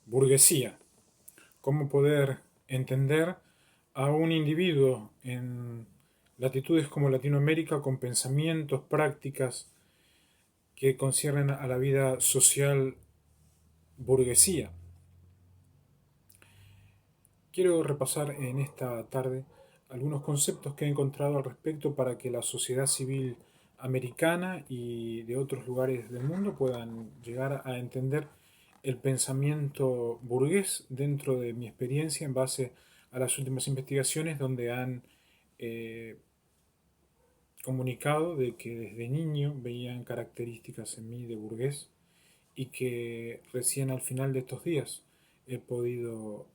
Burguesía. Cómo poder entender a un individuo en latitudes como Latinoamérica con pensamientos, prácticas que conciernen a la vida social burguesía. Quiero repasar en esta tarde algunos conceptos que he encontrado al respecto para que la sociedad civil americana y de otros lugares del mundo puedan llegar a entender el pensamiento burgués dentro de mi experiencia en base a las últimas investigaciones donde han eh, comunicado de que desde niño veían características en mí de burgués y que recién al final de estos días he podido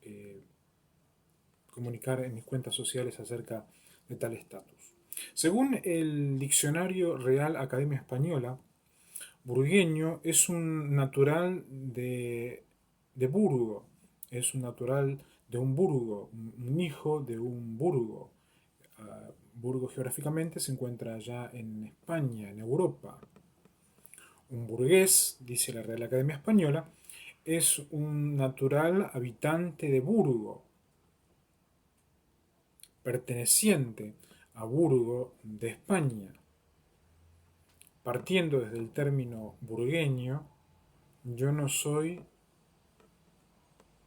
comunicar en mis cuentas sociales acerca de tal estatus. Según el Diccionario Real Academia Española, burgueño es un natural de Burgo, es un natural de un burgo, un hijo de un burgo. Burgo geográficamente se encuentra allá en España, en Europa. Un burgués, dice la Real Academia Española, es un natural habitante de Burgo, perteneciente a Burgo de España. Partiendo desde el término burgueño, yo no soy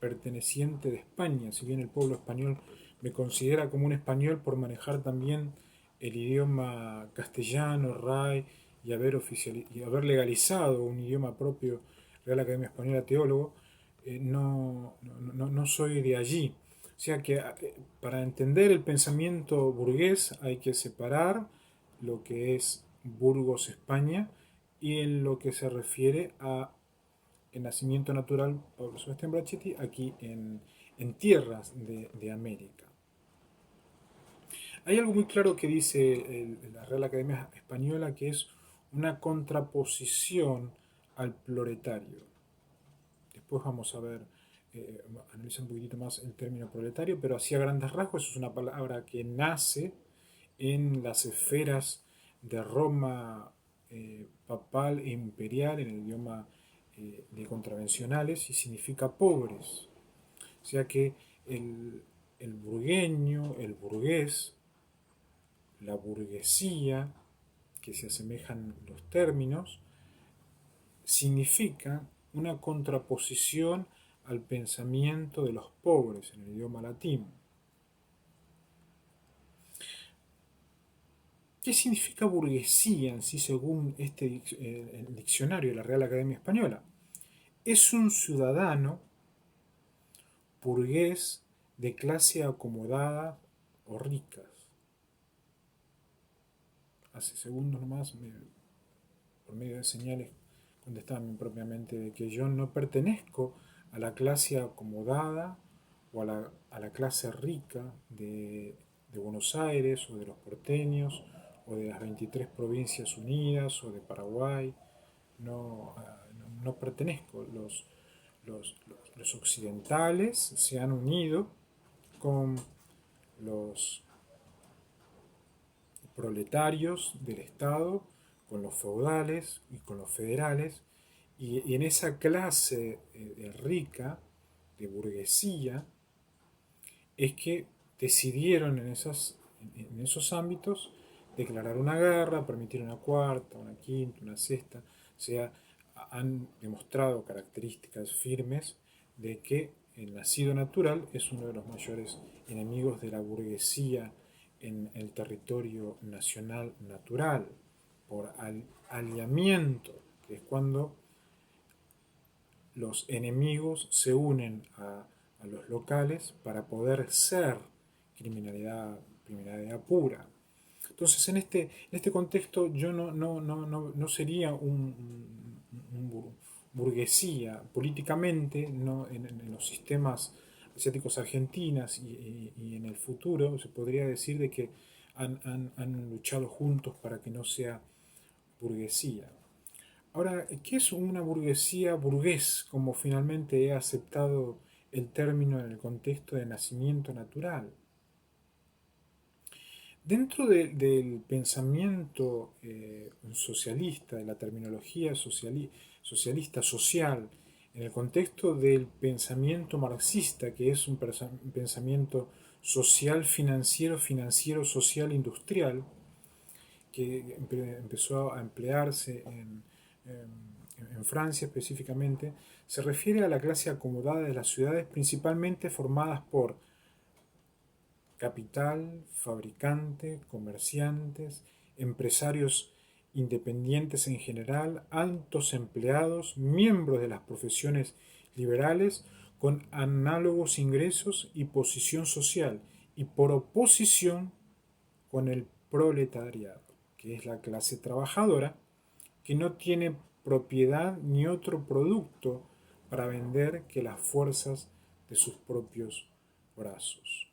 perteneciente de España, si bien el pueblo español me considera como un español por manejar también el idioma castellano, RAE, y haber legalizado un idioma propio, Real Academia Española Teólogo, no soy de allí. O sea que para entender el pensamiento burgués hay que separar lo que es Burgos, España, y en lo que se refiere a el nacimiento natural Pablo Sebastián Brachetti aquí en tierras de América. Hay algo muy claro que dice la Real Academia Española que es una contraposición al proletario. Después vamos a ver, analizar un poquitito más el término proletario, pero así a grandes rasgos es una palabra que nace en las esferas de Roma papal e imperial, en el idioma de contravencionales, y significa pobres. O sea que el burgueño, el burgués, la burguesía, que se asemejan los términos, significa una contraposición al pensamiento de los pobres en el idioma latino. ¿Qué significa burguesía en sí según el diccionario de la Real Academia Española? Es un ciudadano burgués de clase acomodada o ricas. Hace segundos nomás, por medio de señales, contestaba propiamente de que yo no pertenezco a la clase acomodada o a la clase rica de Buenos Aires o de los porteños o de las 23 provincias unidas o de Paraguay. No pertenezco. Los occidentales se han unido con los proletarios del Estado, con los feudales y con los federales, y en esa clase rica, de burguesía, es que decidieron en esos ámbitos declarar una guerra, permitir una cuarta, una quinta, una sexta, o sea, han demostrado características firmes de que el nacido natural es uno de los mayores enemigos de la burguesía en el territorio nacional natural, por aliamiento, que es cuando los enemigos se unen a los locales para poder ser criminalidad pura. Entonces, en este contexto, yo no sería un burguesía políticamente, no, en los sistemas asiáticos argentinas y en el futuro se podría decir de que han luchado juntos para que no sea burguesía. Ahora, ¿qué es una burguesía burgués, como finalmente he aceptado el término en el contexto de nacimiento natural? Dentro del pensamiento socialista, de la terminología socialista social En el contexto del pensamiento marxista, que es un pensamiento social financiero, financiero social industrial, que empezó a emplearse en Francia específicamente, se refiere a la clase acomodada de las ciudades principalmente formadas por capital, fabricante, comerciantes, empresarios independientes en general, altos empleados, miembros de las profesiones liberales con análogos ingresos y posición social, y por oposición con el proletariado, que es la clase trabajadora, que no tiene propiedad ni otro producto para vender que las fuerzas de sus propios brazos.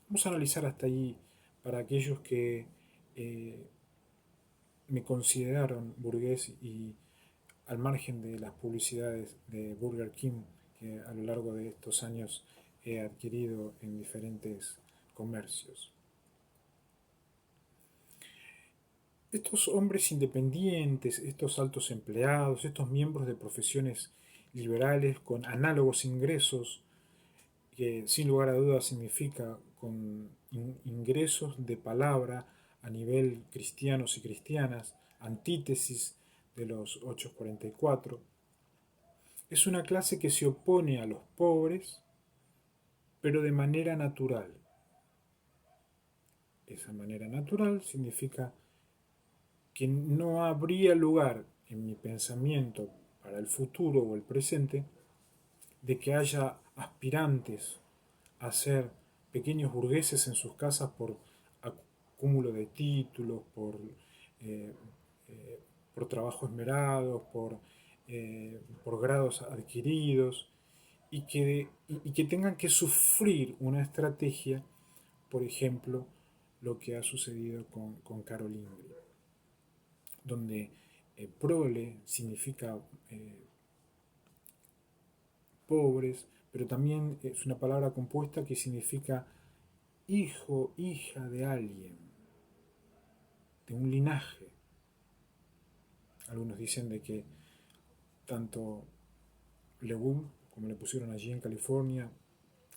Vamos a analizar hasta ahí para aquellos que eh, me consideraron burgués y al margen de las publicidades de Burger King que a lo largo de estos años he adquirido en diferentes comercios. Estos hombres independientes, estos altos empleados, estos miembros de profesiones liberales con análogos ingresos, que sin lugar a dudas significa con ingresos de palabra a nivel cristianos y cristianas, antítesis de los 844, es una clase que se opone a los pobres, pero de manera natural. Esa manera natural significa que no habría lugar en mi pensamiento para el futuro o el presente de que haya aspirantes a ser pequeños burgueses en sus casas por acúmulo de títulos, eh, por trabajo esmerado, por grados adquiridos, y que tengan que sufrir una estrategia, por ejemplo, lo que ha sucedido con Carol Ingrid, donde prole significa pobres, pero también es una palabra compuesta que significa hijo, hija de alguien, de un linaje. Algunos dicen de que tanto Legum, como le pusieron allí en California,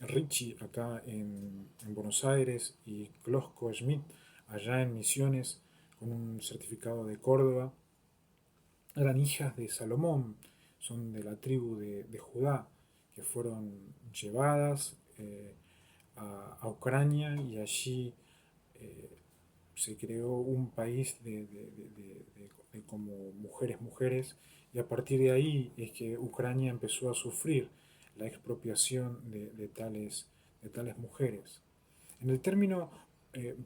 Richie acá en Buenos Aires y Closco Schmidt allá en Misiones con un certificado de Córdoba, eran hijas de Salomón, son de la tribu de Judá, que fueron llevadas a Ucrania y allí eh, se creó un país de como mujeres, y a partir de ahí es que Ucrania empezó a sufrir la expropiación de tales mujeres. En el término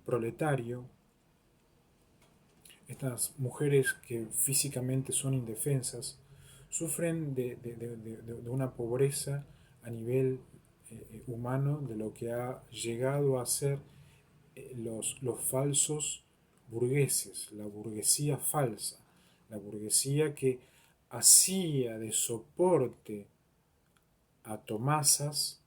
proletario, estas mujeres que físicamente son indefensas sufren de una pobreza a nivel humano de lo que ha llegado a ser los falsos burgueses, la burguesía falsa, la burguesía que hacía de soporte a Tomasas,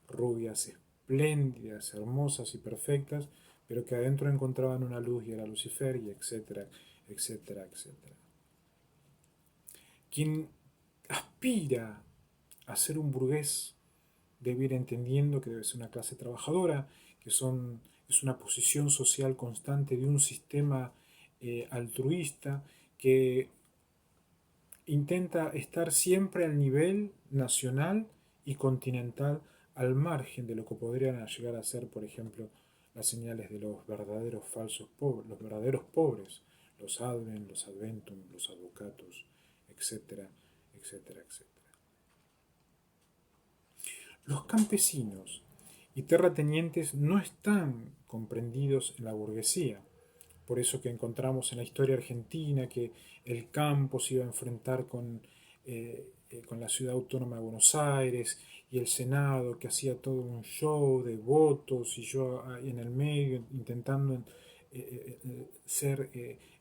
rubias espléndidas, hermosas y perfectas, pero que adentro encontraban una luz y era Lucifer, y etcétera, etcétera, etcétera. Quien aspira a ser un burgués debe ir entendiendo que debe ser una clase trabajadora, es una posición social constante de un sistema altruista que intenta estar siempre al nivel nacional y continental, al margen de lo que podrían llegar a ser, por ejemplo, las señales de los verdaderos falsos pobres, los verdaderos pobres, los adven, los adventum, los advocatus, etcétera, etcétera, etcétera. Los campesinos y terratenientes no están comprendidos en la burguesía. Por eso que encontramos en la historia argentina que el campo se iba a enfrentar con la ciudad autónoma de Buenos Aires, y el Senado que hacía todo un show de votos, y yo ahí en el medio intentando ser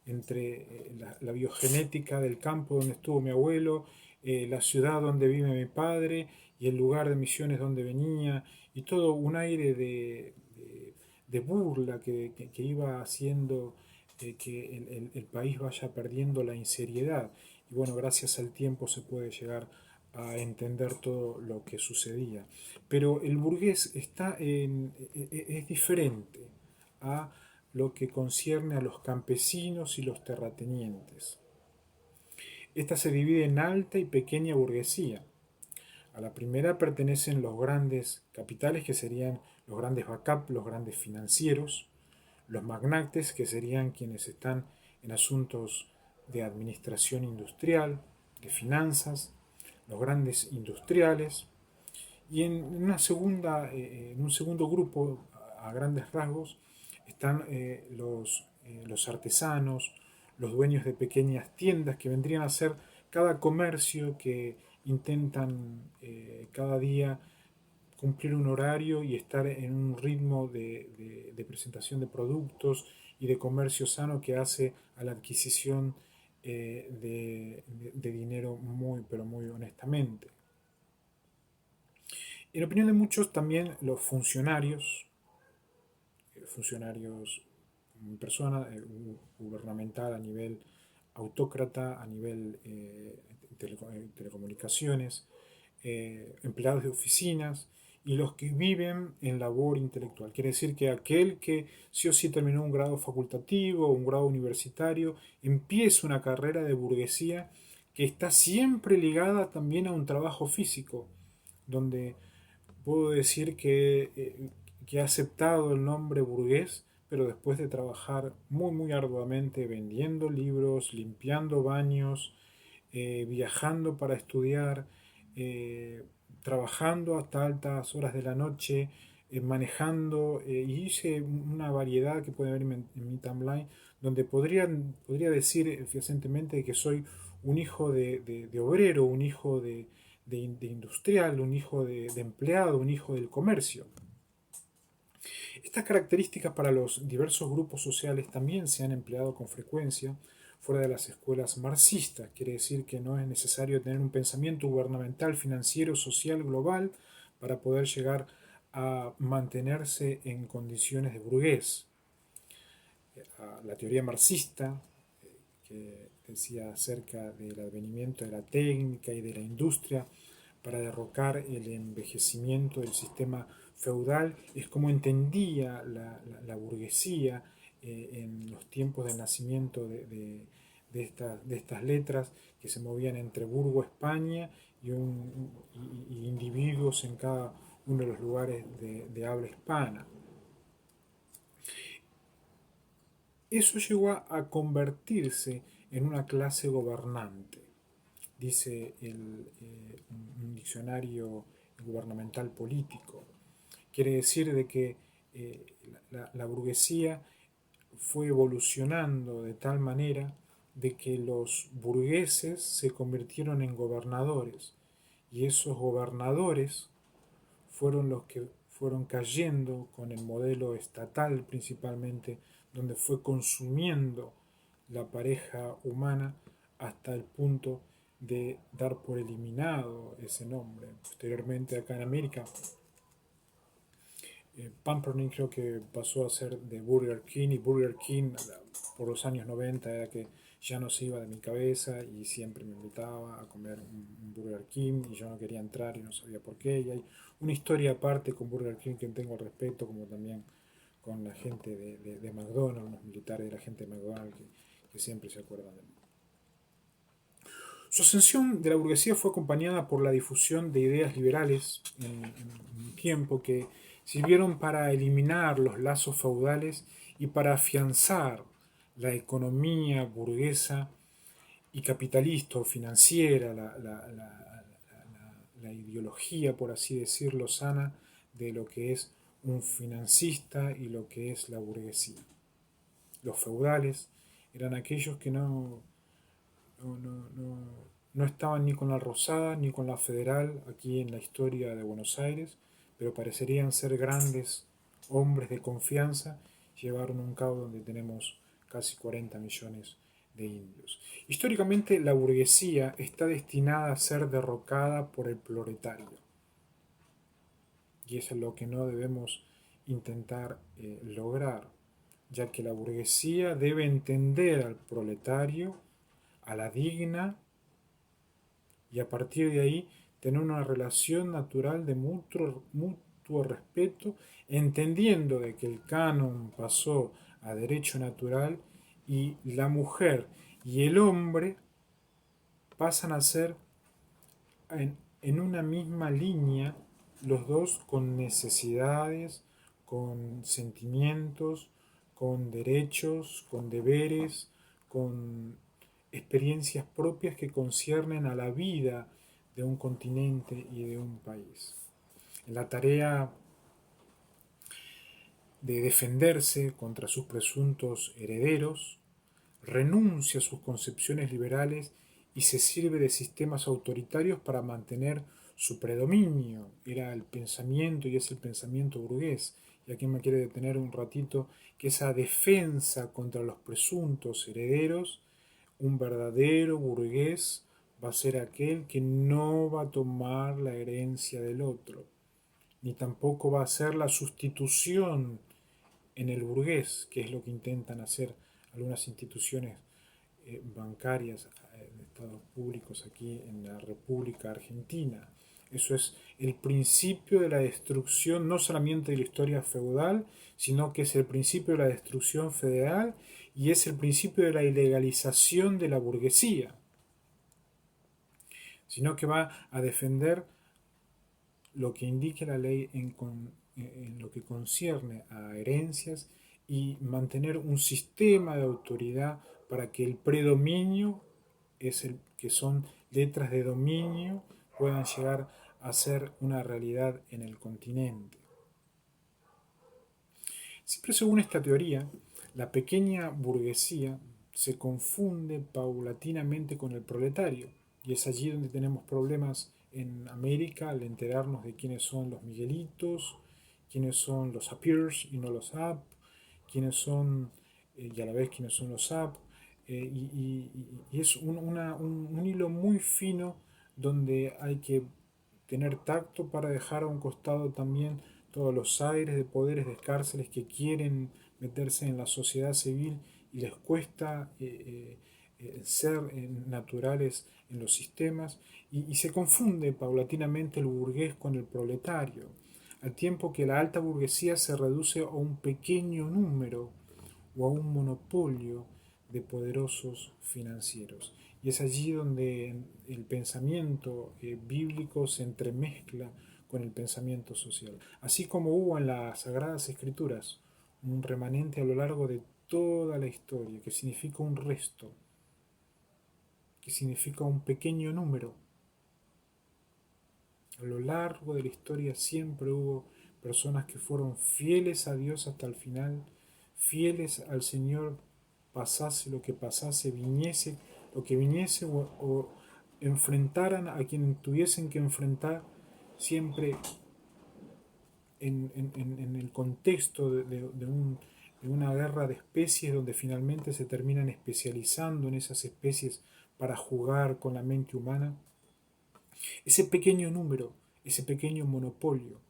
entre la biogenética del campo donde estuvo mi abuelo, la ciudad donde vive mi padre y el lugar de Misiones donde venía, y todo un aire de burla que iba haciendo que el país vaya perdiendo la inseriedad. Y bueno, gracias al tiempo se puede llegar a entender todo lo que sucedía. Pero el burgués es diferente a lo que concierne a los campesinos y los terratenientes. Esta se divide en alta y pequeña burguesía. A la primera pertenecen los grandes capitales, que serían los grandes backup, los grandes financieros, los magnates, que serían quienes están en asuntos de administración industrial, de finanzas, los grandes industriales, y en un segundo grupo, a grandes rasgos, están los artesanos, los dueños de pequeñas tiendas, que vendrían a ser cada comercio que intentan cada día cumplir un horario y estar en un ritmo de presentación de productos y de comercio sano que hace a la adquisición de dinero muy, pero muy honestamente. En opinión de muchos, también los funcionarios en persona, gubernamental a nivel autócrata, a nivel telecomunicaciones, empleados de oficinas y los que viven en labor intelectual. Quiere decir que aquel que sí o sí terminó un grado facultativo o un grado universitario empieza una carrera de burguesía que está siempre ligada también a un trabajo físico, donde puedo decir que ha aceptado el nombre burgués, pero después de trabajar muy, muy arduamente vendiendo libros, limpiando baños, viajando para estudiar, eh, trabajando hasta altas horas de la noche, manejando, y hice una variedad que pueden ver en mi timeline, donde podría decir fehacientemente que soy un hijo de obrero, un hijo de industrial, un hijo de empleado, un hijo del comercio. Estas características para los diversos grupos sociales también se han empleado con frecuencia fuera de las escuelas marxistas. Quiere decir que no es necesario tener un pensamiento gubernamental, financiero, social, global para poder llegar a mantenerse en condiciones de burgués. La teoría marxista, que decía acerca del advenimiento de la técnica y de la industria para derrocar el envejecimiento del sistema feudal, es como entendía la burguesía en los tiempos del nacimiento de estas letras que se movían entre Burgo, España, y individuos en cada uno de los lugares de habla hispana. Eso llegó a convertirse en una clase gobernante, dice un diccionario gubernamental político. Quiere decir de que la burguesía fue evolucionando de tal manera de que los burgueses se convirtieron en gobernadores, y esos gobernadores fueron los que fueron cayendo con el modelo estatal principalmente, donde fue consumiendo la pareja humana hasta el punto de dar por eliminado ese nombre. Posteriormente acá en América, Pumpernickel creo que pasó a ser de Burger King, y Burger King por los años 90 era que ya no se iba de mi cabeza y siempre me invitaba a comer un Burger King y yo no quería entrar y no sabía por qué. Y hay una historia aparte con Burger King que tengo al respecto, como también con la gente de McDonald's, los militares de la gente de McDonald's que siempre se acuerdan de mí. Su ascensión de la burguesía fue acompañada por la difusión de ideas liberales en un tiempo que sirvieron para eliminar los lazos feudales y para afianzar la economía burguesa y capitalista o financiera, la ideología, por así decirlo, sana de lo que es un financista y lo que es la burguesía. Los feudales eran aquellos que no, no, no, no estaban ni con la Rosada ni con la Federal aquí en la historia de Buenos Aires, pero parecerían ser grandes hombres de confianza. Llevaron un cabo donde tenemos casi 40 millones de indios. Históricamente la burguesía está destinada a ser derrocada por el proletario, y eso es lo que no debemos intentar lograr, ya que la burguesía debe entender al proletario, a la digna, y a partir de ahí tener una relación natural de mutuo respeto, entendiendo de que el canon pasó a derecho natural y la mujer y el hombre pasan a ser en una misma línea, los dos con necesidades, con sentimientos, con derechos, con deberes, con experiencias propias que conciernen a la vida de un continente y de un país. La tarea de defenderse contra sus presuntos herederos, renuncia a sus concepciones liberales y se sirve de sistemas autoritarios para mantener su predominio. Era el pensamiento y es el pensamiento burgués. Y aquí me quiere detener un ratito que esa defensa contra los presuntos herederos, un verdadero burgués va a ser aquel que no va a tomar la herencia del otro, ni tampoco va a ser la sustitución en el burgués, que es lo que intentan hacer algunas instituciones bancarias de estados públicos aquí en la República Argentina. Eso es el principio de la destrucción, no solamente de la historia feudal, sino que es el principio de la destrucción federal y es el principio de la ilegalización de la burguesía, sino que va a defender lo que indique la ley en lo que concierne a herencias y mantener un sistema de autoridad para que el predominio, que son letras de dominio, puedan llegar a ser una realidad en el continente. Siempre según esta teoría, la pequeña burguesía se confunde paulatinamente con el proletario, y es allí donde tenemos problemas en América al enterarnos de quiénes son los Miguelitos, quiénes son los Apiers y no los Up, quiénes son, y a la vez quiénes son los Up, y es un hilo muy fino donde hay que tener tacto para dejar a un costado también todos los aires de poderes de cárceles que quieren meterse en la sociedad civil y les cuesta ser naturales en los sistemas y se confunde paulatinamente el burgués con el proletario, al tiempo que la alta burguesía se reduce a un pequeño número o a un monopolio de poderosos financieros. Y es allí donde el pensamiento bíblico se entremezcla con el pensamiento social. Así como hubo en las Sagradas Escrituras un remanente a lo largo de toda la historia, que significa un resto, que significa un pequeño número. A lo largo de la historia siempre hubo personas que fueron fieles a Dios hasta el final, fieles al Señor, pasase lo que pasase, viniese lo que viniese o enfrentaran a quien tuviesen que enfrentar, siempre en el contexto de una guerra de especies donde finalmente se terminan especializando en esas especies para jugar con la mente humana. Ese pequeño número, ese pequeño monopolio,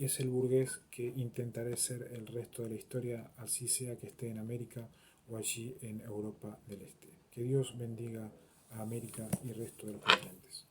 es el burgués que intentará ser el resto de la historia, así sea que esté en América o allí en Europa del Este. Que Dios bendiga a América y el resto de los continentes.